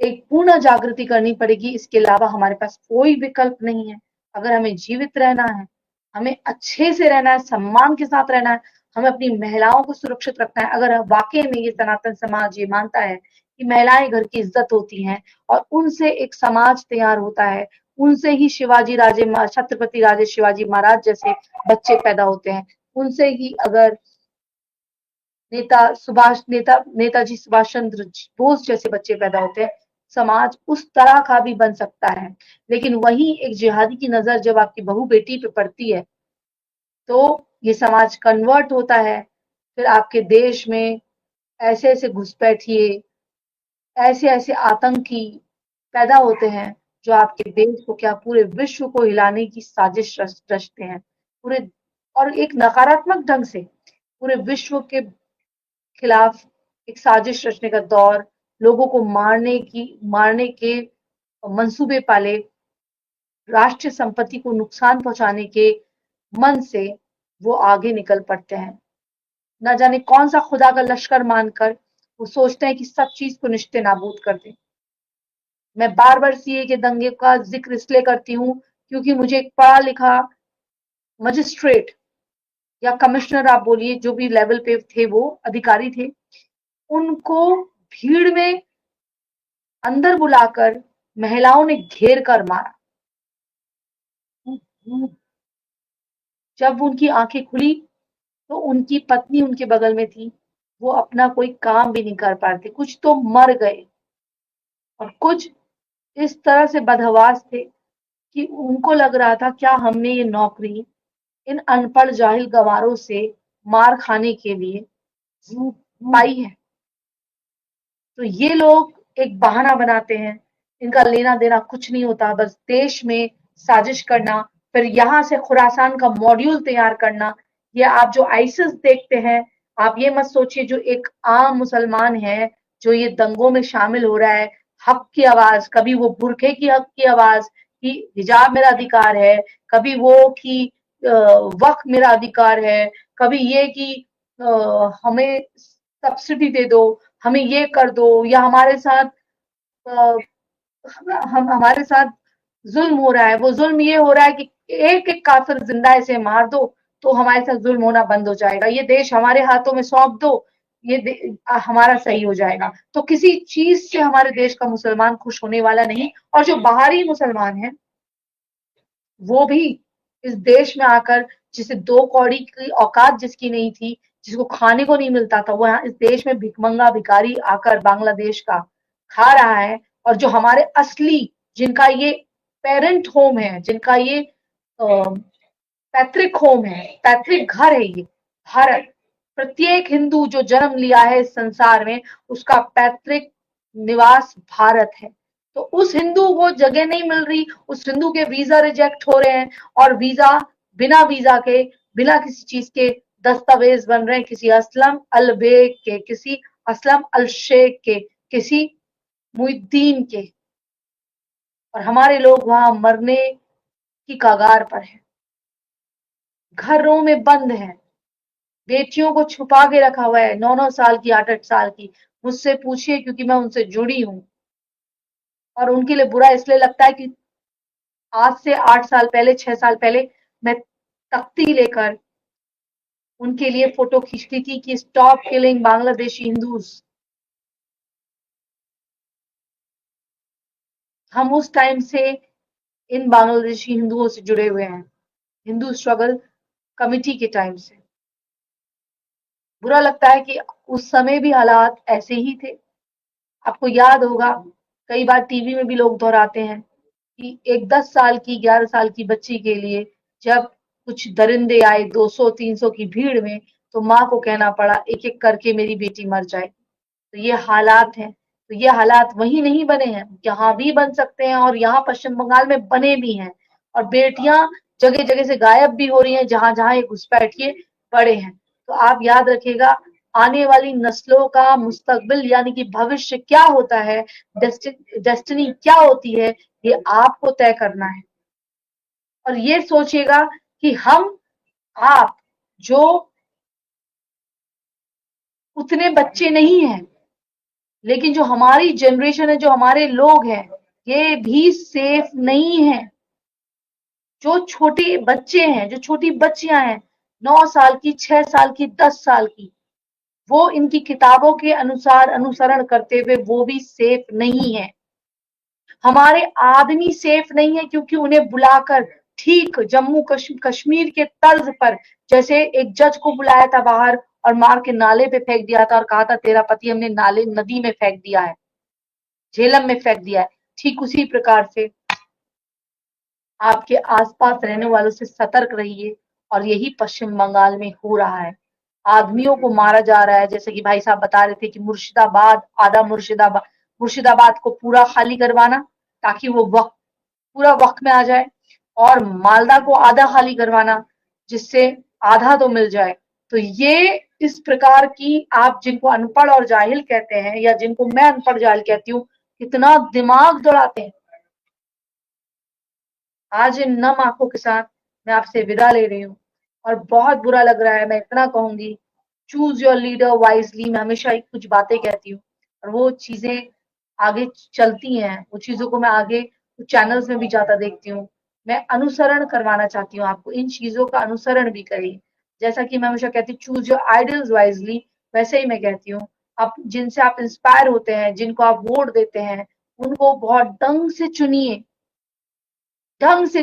एक पूर्ण जागृति करनी पड़ेगी, इसके अलावा हमारे पास कोई विकल्प नहीं है। अगर हमें जीवित रहना है, हमें अच्छे से रहना है, सम्मान के साथ रहना है, हमें अपनी महिलाओं को सुरक्षित रखना है। अगर वाकई में ये सनातन समाज ये मानता है कि महिलाएं घर की इज्जत होती हैं और उनसे एक समाज तैयार होता है, उनसे ही शिवाजी राजे छत्रपति राजे शिवाजी महाराज जैसे बच्चे पैदा होते हैं, उनसे ही अगर नेताजी सुभाष चंद्र बोस जैसे बच्चे पैदा होते हैं, समाज उस तरह का भी बन सकता है। लेकिन वही एक जिहादी की नजर जब आपकी बहू बेटी पे पड़ती है, तो ये समाज कन्वर्ट होता है। फिर आपके देश में ऐसे ऐसे घुसपैठिए, ऐसे ऐसे आतंकी पैदा होते हैं, जो आपके देश को क्या पूरे विश्व को हिलाने की साजिश रचते हैं, पूरे, और एक नकारात्मक ढंग से पूरे विश्व के खिलाफ एक साजिश रचने का दौर, लोगों को मारने के मंसूबे पाले, राष्ट्रीय संपत्ति को नुकसान पहुंचाने के मन से वो आगे निकल पड़ते हैं। न जाने कौन सा खुदा का लश्कर मानकर वो सोचते हैं कि सब चीज को निश्चित नाबूद कर दें। मैं बार बार सीए के दंगे का जिक्र इसलिए करती हूँ क्योंकि मुझे एक पढ़ा लिखा मजिस्ट्रेट या कमिश्नर आप बोलिए, जो भी लेवल पे थे, वो अधिकारी थे, उनको भीड़ में अंदर बुलाकर महिलाओं ने घेर कर मारा। जब उनकी आंखें खुली तो उनकी पत्नी उनके बगल में थी, वो अपना कोई काम भी नहीं कर पा रहे थे, कुछ तो मर गए और कुछ इस तरह से बदहवास थे कि उनको लग रहा था क्या हमने ये नौकरी इन अनपढ़ जाहिल गंवारों से मार खाने के लिए पाई है। तो ये लोग एक बहाना बनाते हैं, इनका लेना देना कुछ नहीं होता, बस देश में साजिश करना, फिर यहाँ से खुरासान का मॉड्यूल तैयार करना। ये आप जो आईसिस देखते हैं, आप ये मत सोचिए जो एक आम मुसलमान है जो ये दंगों में शामिल हो रहा है, हक की आवाज, कभी वो बुरखे की हक की आवाज कि हिजाब मेरा अधिकार है, कभी वो कि वक्फ मेरा अधिकार है, कभी ये कि हमें सब्सिडी दे दो, हमें ये कर दो, या हमारे साथ अ, हम हमारे साथ जुल्म हो रहा है। वो जुल्म ये हो रहा है कि एक एक काफिर जिंदा इसे मार दो तो हमारे साथ जुल्म होना बंद हो जाएगा, ये देश हमारे हाथों में सौंप दो, हमारा सही हो जाएगा। तो किसी चीज से हमारे देश का मुसलमान खुश होने वाला नहीं, और जो बाहरी मुसलमान है वो भी इस देश में आकर, जिसे दो कौड़ी की औकात जिसकी नहीं थी, जिसको खाने को नहीं मिलता था, वो यहाँ इस देश में भिखमंगा भिखारी आकर बांग्लादेश का खा रहा है। और जो हमारे असली, जिनका ये पेरेंट होम है, जिनका ये पैतृक होम है, पैतृक घर है, ये भारत, प्रत्येक हिंदू जो जन्म लिया है इस संसार में, उसका पैतृक निवास भारत है। तो उस हिंदू को जगह नहीं मिल रही, उस हिंदू के वीजा रिजेक्ट हो रहे हैं, और वीजा के, बिना किसी चीज के दस्तावेज बन रहे हैं, किसी असलम अल बेग के, किसी असलम अल शेख के, किसी मुहिद्दीन के, और हमारे लोग वहां मरने की कगार पर हैं, घरों में बंद हैं, बेटियों को छुपा के रखा हुआ है, 9-9 साल की, 8-8 साल की। मुझसे पूछिए क्योंकि मैं उनसे जुड़ी हूं। और उनके लिए बुरा इसलिए लगता है कि आज से 8 साल पहले, 6 साल पहले मैं तख्ती लेकर उनके लिए फोटो खींचती थी कि स्टॉप किलिंग बांग्लादेशी हिंदूज। हम उस टाइम से इन बांग्लादेशी हिंदुओं से जुड़े हुए हैं, हिंदू स्ट्रगल कमिटी के टाइम से। बुरा लगता है कि उस समय भी हालात ऐसे ही थे। आपको याद होगा, कई बार टीवी में भी लोग दोहराते हैं कि एक 10 साल की, 11 साल की बच्ची के लिए जब कुछ दरिंदे आए 200-300 की भीड़ में, तो माँ को कहना पड़ा एक-एक करके मेरी बेटी मर जाए। तो ये हालात हैं। तो ये हालात वहीं नहीं बने हैं, यहाँ भी बन सकते हैं और यहाँ पश्चिम बंगाल में बने भी हैं। और बेटियां जगह-जगह से गायब भी हो रही हैं, जहाँ-जहाँ ये घुसपैठिए पड़े हैं। तो आप याद रखिएगा, आने वाली नस्लों का मुस्तकबिल यानी कि भविष्य क्या होता है, डेस्टिनी क्या होती है, ये आपको तय करना है। और ये सोचिएगा कि आप जो उतने बच्चे नहीं हैं, लेकिन जो हमारी जनरेशन है, जो हमारे लोग हैं, ये भी सेफ नहीं है। जो छोटे बच्चे हैं, जो छोटी बच्चियां हैं, 9 साल की, 6 साल की, 10 साल की, वो इनकी किताबों के अनुसार अनुसरण करते हुए वो भी सेफ नहीं है। हमारे आदमी सेफ नहीं है क्योंकि उन्हें बुलाकर ठीक जम्मू कश्मीर के तर्ज पर, जैसे एक जज को बुलाया था बाहर और मार के नाले पे फेंक दिया था और कहा था तेरा पति हमने नाले नदी में फेंक दिया है, झेलम में फेंक दिया है। ठीक उसी प्रकार से आपके आसपास रहने वालों से सतर्क रहिए। और यही पश्चिम बंगाल में हो रहा है। आदमियों को मारा जा रहा है, जैसे कि भाई साहब बता रहे थे कि मुर्शिदाबाद, आधा मुर्शिदाबाद को पूरा खाली करवाना ताकि वो वक्त पूरा वक्त में आ जाए, और मालदा को आधा खाली करवाना जिससे आधा तो मिल जाए। तो ये इस प्रकार की, आप जिनको अनपढ़ और जाहिल कहते हैं या जिनको मैं अनपढ़ जाहिल कहती हूँ, कितना दिमाग दौड़ाते हैं। आज इन नम आंखों के साथ मैं आपसे विदा ले रही हूँ और बहुत बुरा लग रहा है। मैं इतना कहूंगी, चूज योर लीडर वाइजली। मैं हमेशा एक कुछ बातें कहती हूँ और वो चीजें आगे चलती हैं। वो चीजों को मैं आगे चैनल्स में भी जाता देखती हूँ। मैं अनुसरण करवाना चाहती हूँ आपको, इन चीजों का अनुसरण भी करिए। जैसा कि मैं हमेशा कहती हूँ, चूज योर आइडल्स वाइजली, वैसे ही मैं कहती हूँ आप जिनसे आप इंस्पायर होते हैं, जिनको आप वोट देते हैं, उनको बहुत ढंग से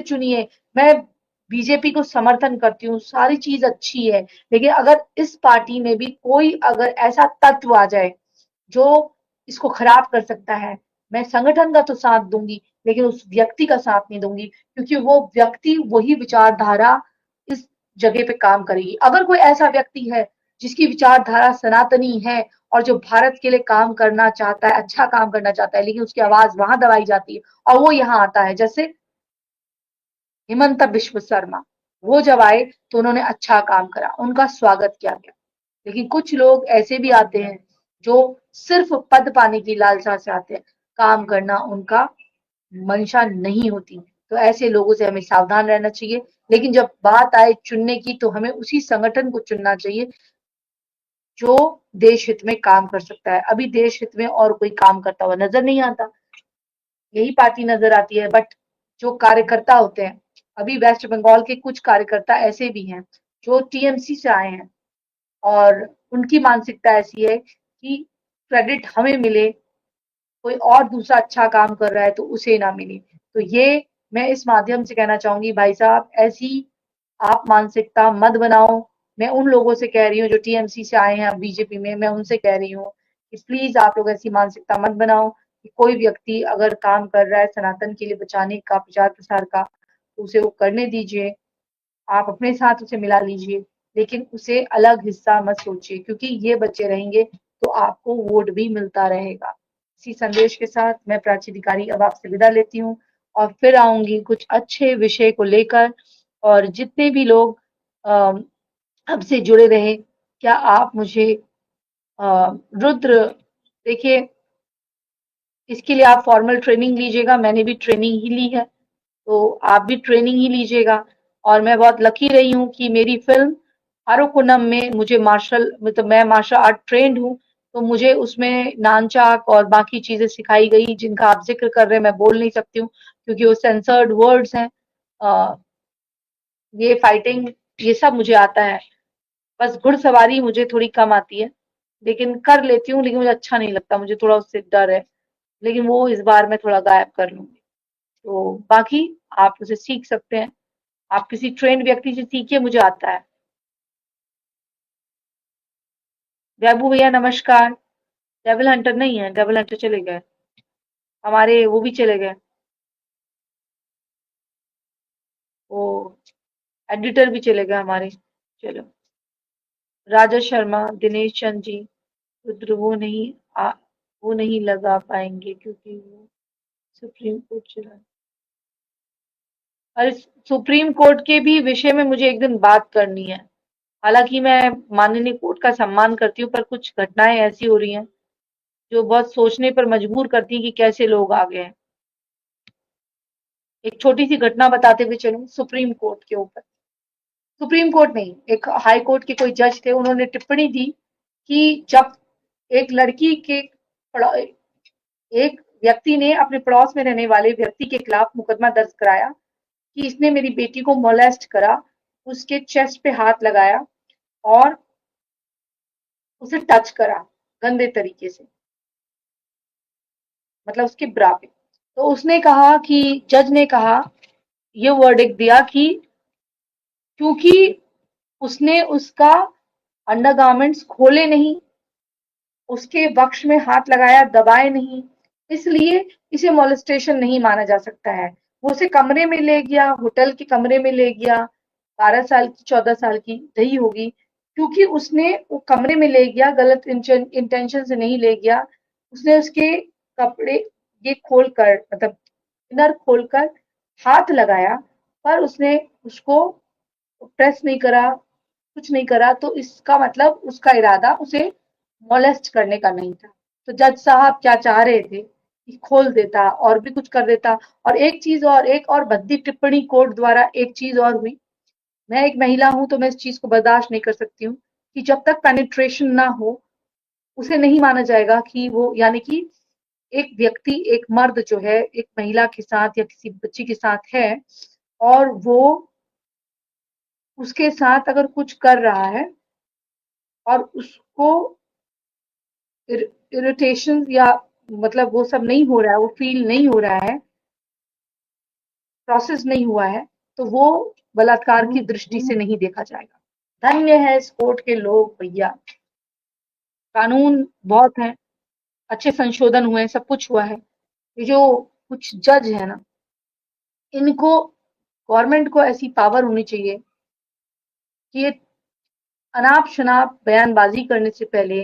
चुनिए। मैं बीजेपी को समर्थन करती हूँ, सारी चीज अच्छी है, लेकिन अगर इस पार्टी में भी कोई अगर ऐसा तत्व आ जाए जो इसको खराब कर सकता है, मैं संगठन का तो साथ दूंगी लेकिन उस व्यक्ति का साथ नहीं दूंगी, क्योंकि वो व्यक्ति, वही विचारधारा इस जगह पे काम करेगी। अगर कोई ऐसा व्यक्ति है जिसकी विचारधारा सनातनी है और जो भारत के लिए काम करना चाहता है, अच्छा काम करना चाहता है, लेकिन उसकी आवाज वहां दबाई जाती है और वो यहाँ आता है, जैसे हिमंता बिश्व शर्मा, वो जब आए तो उन्होंने अच्छा काम करा, उनका स्वागत किया गया। लेकिन कुछ लोग ऐसे भी आते हैं जो सिर्फ पद पाने की लालसा से आते हैं, काम करना उनका मंशा नहीं होती। तो ऐसे लोगों से हमें सावधान रहना चाहिए। लेकिन जब बात आए चुनने की, तो हमें उसी संगठन को चुनना चाहिए जो देश हित में काम कर सकता है। अभी देश हित में और कोई काम करता हुआ नजर नहीं आता, यही पार्टी नजर आती है। बट जो कार्यकर्ता होते हैं, अभी वेस्ट बंगाल के कुछ कार्यकर्ता ऐसे भी हैं जो टीएमसी से आए हैं और उनकी मानसिकता ऐसी है कि क्रेडिट हमें मिले, कोई और दूसरा अच्छा काम कर रहा है तो उसे ना मिले। तो ये मैं इस माध्यम से कहना चाहूंगी, भाई साहब ऐसी आप मानसिकता मत बनाओ। मैं उन लोगों से कह रही हूँ जो टीएमसी से आए हैं बीजेपी में, मैं उनसे कह रही हूँ कि प्लीज आप लोग ऐसी मानसिकता मत बनाओ कि कोई व्यक्ति अगर काम कर रहा है सनातन के लिए बचाने का, प्रचार प्रसार का, तो उसे वो करने दीजिए। आप अपने साथ उसे मिला लीजिए, लेकिन उसे अलग हिस्सा मत सोचिए, क्योंकि ये बच्चे रहेंगे तो आपको वोट भी मिलता रहेगा। इसी संदेश के साथ मैं प्राची अधिकारी अब आपसे विदा लेती हूँ और फिर आऊंगी कुछ अच्छे विषय को लेकर। और जितने भी लोग हमसे जुड़े रहे, क्या आप मुझे रुद्र, देखिए इसके लिए आप फॉर्मल ट्रेनिंग लीजिएगा, मैंने भी ट्रेनिंग ही ली है, तो आप भी ट्रेनिंग ही लीजिएगा। और मैं बहुत लकी रही हूँ कि मेरी फिल्म अरुकुनम में मुझे मैं मार्शल आर्ट ट्रेंड हूँ, तो मुझे उसमें नानचाक और बाकी चीजें सिखाई गई जिनका आप जिक्र कर रहे हैं, मैं बोल नहीं सकती हूँ क्योंकि वो सेंसर्ड वर्ड्स हैं। अ, ये फाइटिंग, ये सब मुझे आता है। बस घुड़सवारी मुझे थोड़ी कम आती है, लेकिन कर लेती हूँ, लेकिन मुझे अच्छा नहीं लगता, मुझे थोड़ा उससे डर है। लेकिन वो इस बार मैं थोड़ा गायब कर लूंगी। तो बाकी आप उसे सीख सकते हैं, आप किसी ट्रेंड व्यक्ति से सीखिए, मुझे आता है। वैभू भैया नमस्कार। डेविल हंटर नहीं है, डेविल हंटर चले गए, हमारे वो भी चले गए, वो एडिटर भी चले गए हमारे। चलो, राजा शर्मा, दिनेश चंद जी, रुद्र वो नहीं लगा पाएंगे क्योंकि वो सुप्रीम कोर्ट चला। अरे, सुप्रीम कोर्ट के भी विषय में मुझे एक दिन बात करनी है। हालांकि मैं माननीय कोर्ट का सम्मान करती हूँ, पर कुछ घटनाएं ऐसी हो रही हैं जो बहुत सोचने पर मजबूर करती हैं कि कैसे लोग आ गए हैं। एक छोटी सी घटना बताते हुए चलूं सुप्रीम कोर्ट के ऊपर। सुप्रीम कोर्ट नहीं, एक हाई कोर्ट के कोई जज थे, उन्होंने टिप्पणी दी कि जब एक लड़की के एक व्यक्ति ने अपने पड़ोस में रहने वाले व्यक्ति के खिलाफ मुकदमा दर्ज कराया कि इसने मेरी बेटी को मोलेस्ट करा, उसके चेस्ट पे हाथ लगाया और उसे टच करा गंदे तरीके से, मतलब उसके ब्रा पे। तो उसने कहा कि जज ने कहा, ये वर्डिक्ट दिया कि क्योंकि उसने उसका अंडरगारमेंट्स खोले नहीं, उसके वक्ष में हाथ लगाया, दबाए नहीं, इसलिए इसे मोलेस्टेशन नहीं माना जा सकता है। वो उसे कमरे में ले गया, होटल के कमरे में ले गया, 12 साल की 14 साल की रही होगी, क्योंकि उसने वो कमरे में ले गया, गलत इंटेंशन से नहीं ले गया। उसने उसके कपड़े ये खोल कर, मतलब इनर खोलकर हाथ लगाया, पर उसने उसको प्रेस नहीं करा, कुछ नहीं करा, तो इसका मतलब उसका इरादा उसे मोलेस्ट करने का नहीं था। तो जज साहब क्या चाह रहे थे कि खोल देता और भी कुछ कर देता। और एक चीज और, एक और भद्दी टिप्पणी कोर्ट द्वारा एक चीज और हुई। मैं एक महिला हूं तो मैं इस चीज को बर्दाश्त नहीं कर सकती हूँ कि जब तक पेनिट्रेशन ना हो उसे नहीं माना जाएगा कि वो, यानी कि एक व्यक्ति, एक मर्द जो है एक महिला के साथ या किसी बच्ची के साथ है और वो उसके साथ अगर कुछ कर रहा है और उसको इरिटेशन या मतलब वो सब नहीं हो रहा है, वो फील नहीं हो रहा है, प्रोसेस नहीं हुआ है, तो वो बलात्कार की दृष्टि से नहीं देखा जाएगा। धन्य है इस कोर्ट के लोग भैया, कानून बहुत है, अच्छे संशोधन हुए हैं, सब कुछ हुआ है। ये जो कुछ जज है ना, इनको, गवर्नमेंट को ऐसी पावर होनी चाहिए कि ये अनाप शनाप बयानबाजी करने से पहले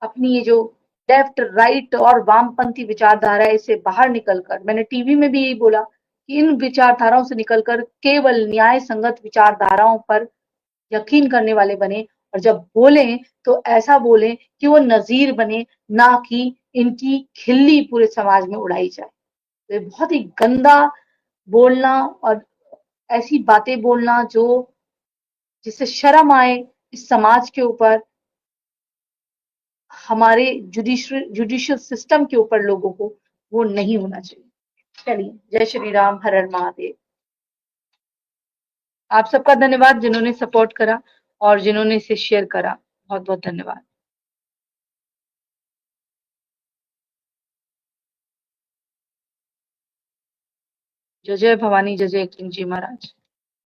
अपनी ये जो लेफ्ट राइट और वामपंथी विचारधारा है इससे बाहर निकलकर, मैंने टीवी में भी यही बोला कि इन विचारधाराओं से निकलकर केवल न्याय संगत विचारधाराओं पर यकीन करने वाले बने, और जब बोले तो ऐसा बोले कि वो नजीर बने, ना कि इनकी खिल्ली पूरे समाज में उड़ाई जाए। तो ये बहुत ही गंदा बोलना और ऐसी बातें बोलना जो, जिससे शर्म आए इस समाज के ऊपर, हमारे जुडिशियल सिस्टम के ऊपर लोगों को, वो नहीं होना चाहिए। चलिए, जय श्री राम, हर हर महादेव। आप सबका धन्यवाद जिन्होंने सपोर्ट करा और जिन्होंने इसे शेयर करा, बहुत बहुत धन्यवाद। जय जय भवानी, जय जय किंग जी महाराज।